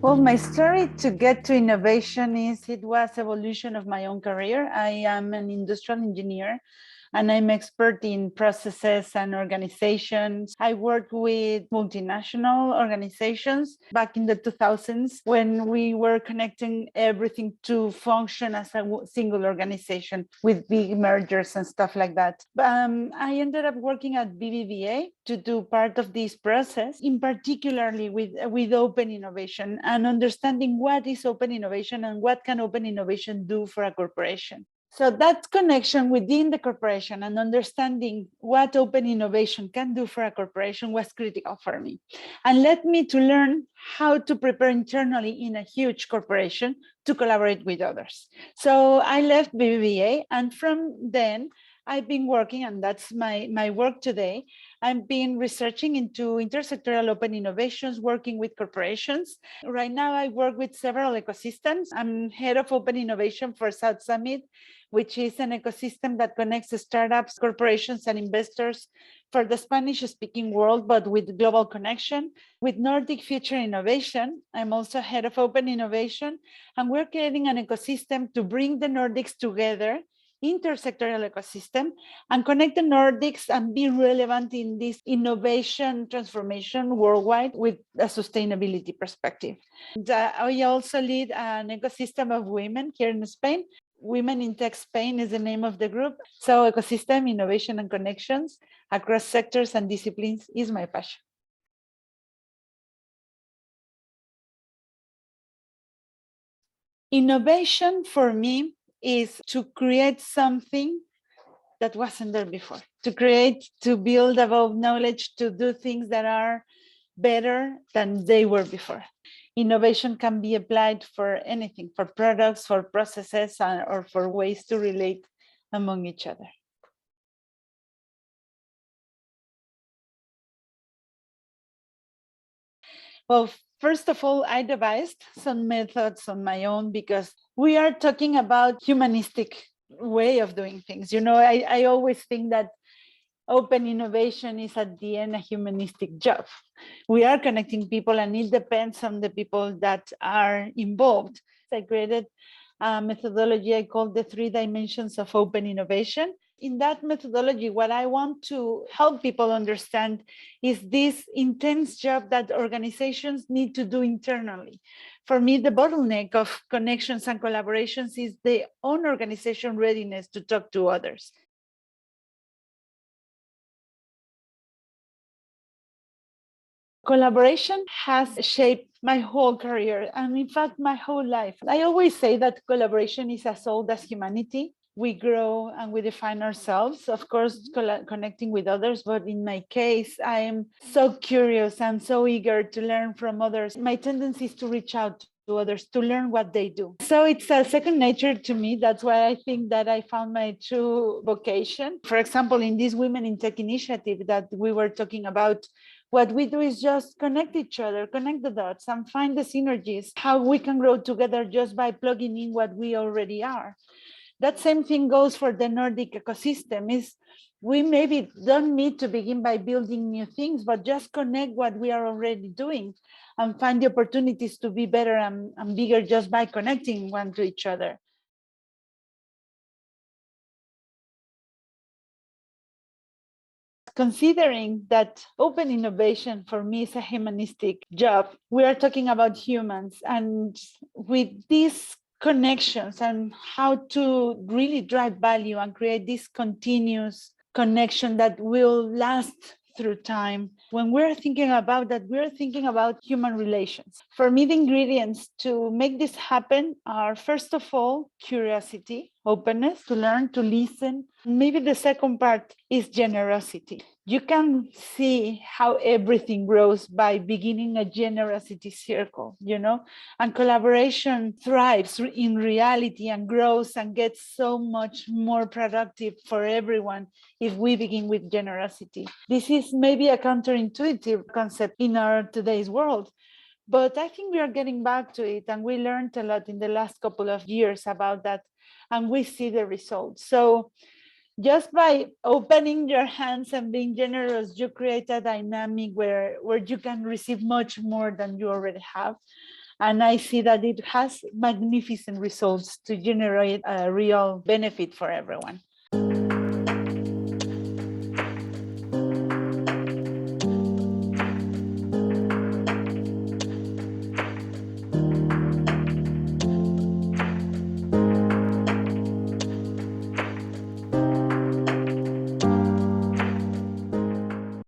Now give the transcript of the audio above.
Well, my story to get to innovation it was evolution of my own career. I am an industrial engineer and I'm expert in processes and organizations. I worked with multinational organizations back in the 2000s when we were connecting everything to function as a single organization with big mergers and stuff like that. I ended up working at BBVA to do part of this process, in particularly with open innovation and understanding what is open innovation and what can open innovation do for a corporation. So that connection within the corporation and understanding what open innovation can do for a corporation was critical for me and led me to learn how to prepare internally in a huge corporation to collaborate with others. So I left BBVA, and from then I've been working, and that's my work today. I've been researching into intersectoral open innovations, working with corporations. Right now, I work with several ecosystems. I'm head of open innovation for South Summit, which is an ecosystem that connects startups, corporations, and investors for the Spanish-speaking world, but with global connection. With Nordic Future Innovation, I'm also head of open innovation, and we're creating an ecosystem to bring the Nordics together, intersectoral ecosystem, and connect the Nordics and be relevant in this innovation transformation worldwide with a sustainability perspective. And, I also lead an ecosystem of women here in Spain. Women in Tech Spain is the name of the group. So ecosystem, innovation, and connections across sectors and disciplines is my passion. Innovation for me is to create something that wasn't there before, to build above knowledge, to do things that are better than they were before. Innovation can be applied for anything, for products, for processes, or for ways to relate among each other. Well, first of all, I devised some methods on my own because we are talking about humanistic way of doing things. I always think that open innovation is at the end a humanistic job. We are connecting people and it depends on the people that are involved. I created a methodology I call the 3 dimensions of open innovation. In that methodology, what I want to help people understand is this intense job that organizations need to do internally. For me, the bottleneck of connections and collaborations is their own organization readiness to talk to others. Collaboration has shaped my whole career and in fact my whole life. I always say that collaboration is as old as humanity. We grow and we define ourselves, of course, connecting with others. But in my case, I am so curious and so eager to learn from others. My tendency is to reach out to others to learn what they do. So it's a second nature to me. That's why I think that I found my true vocation. For example, in this Women in Tech initiative that we were talking about, what we do is just connect each other, connect the dots and find the synergies, how we can grow together just by plugging in what we already are. That same thing goes for the Nordic ecosystem. Is we maybe don't need to begin by building new things, but just connect what we are already doing and find the opportunities to be better and bigger just by connecting one to each other. Considering that open innovation for me is a humanistic job, we are talking about humans, and with these connections and how to really drive value and create this continuous connection that will last through time. When we're thinking about that, we're thinking about human relations. For me, the ingredients to make this happen are, first of all, curiosity, openness to learn, to listen. Maybe the second part is generosity. You can see how everything grows by beginning a generosity circle, and collaboration thrives in reality and grows and gets so much more productive for everyone if we begin with generosity. This is maybe a counterintuitive concept in our today's world, but I think we are getting back to it, and we learned a lot in the last couple of years about that, and we see the results. So just by opening your hands and being generous, you create a dynamic where you can receive much more than you already have. And I see that it has magnificent results to generate a real benefit for everyone.